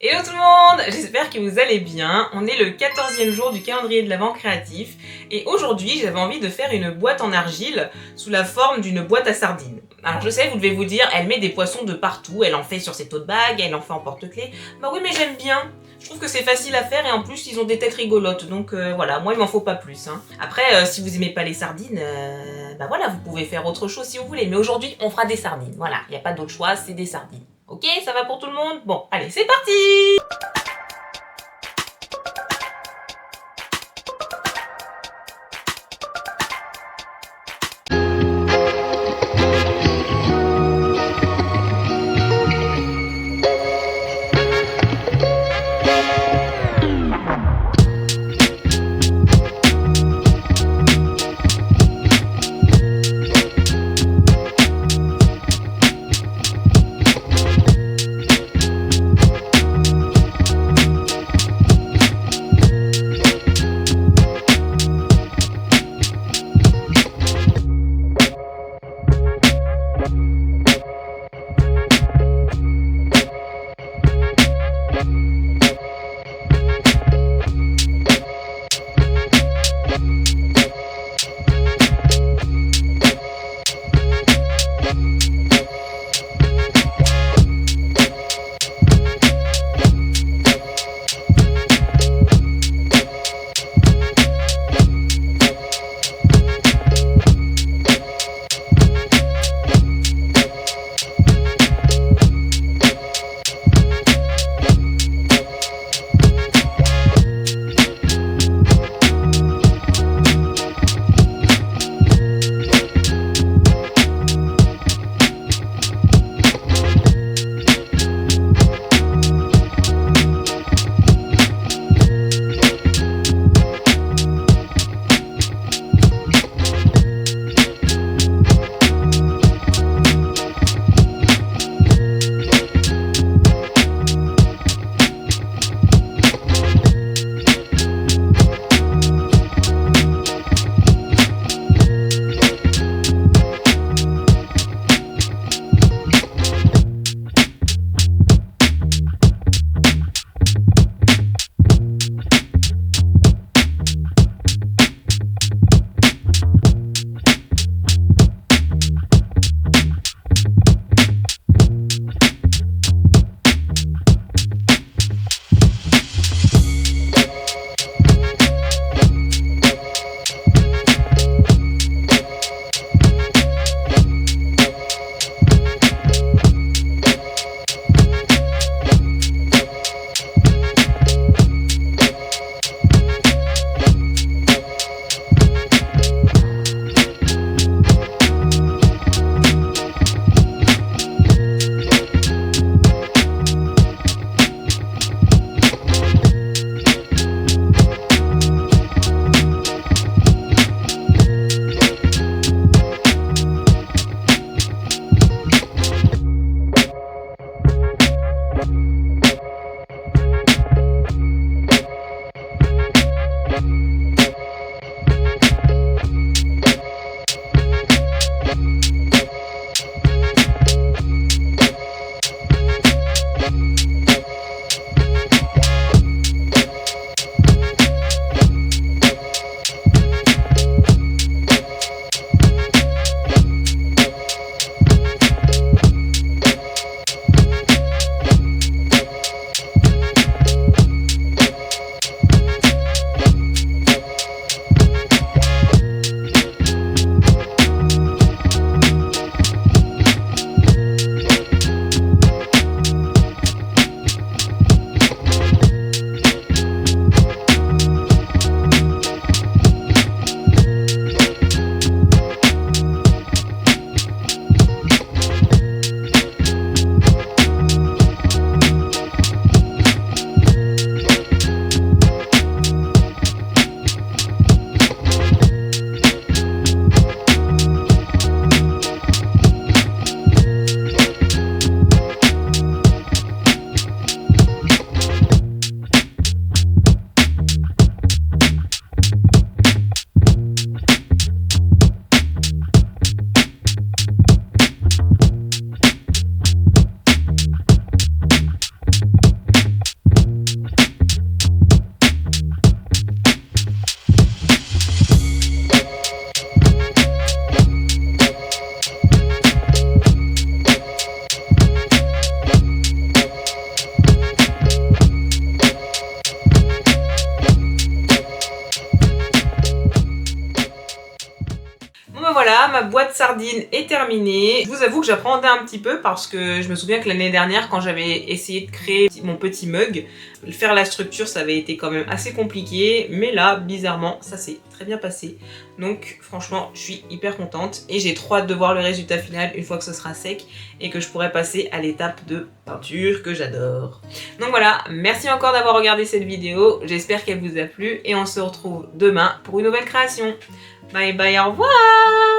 Hello tout le monde, j'espère que vous allez bien. On est le 14e jour du calendrier de l'Avent créatif et aujourd'hui j'avais envie de faire une boîte en argile sous la forme d'une boîte à sardines. Alors je sais, vous devez vous dire, elle met des poissons de partout, elle en fait sur ses tote bags, elle en fait en porte-clés. Bah oui mais j'aime bien. Je trouve que c'est facile à faire et en plus ils ont des têtes rigolotes, donc voilà, moi il m'en faut pas plus. Après, si vous aimez pas les sardines, bah voilà, vous pouvez faire autre chose si vous voulez. Mais aujourd'hui on fera des sardines, voilà, il n'y a pas d'autre choix, c'est des sardines. Ok, ça va pour tout le monde? Bon, allez, c'est parti! voilà, ma boîte sardine est terminée. Je vous avoue que j'appréhendais un petit peu parce que je me souviens que l'année dernière, quand j'avais essayé de créer mon petit mug, faire la structure, ça avait été quand même assez compliqué. Mais là, bizarrement, ça s'est très bien passé. Donc franchement, je suis hyper contente et j'ai trop hâte de voir le résultat final une fois que ce sera sec et que je pourrai passer à l'étape de peinture que j'adore. Donc voilà, merci encore d'avoir regardé cette vidéo. J'espère qu'elle vous a plu et on se retrouve demain pour une nouvelle création. Bye bye, au revoir!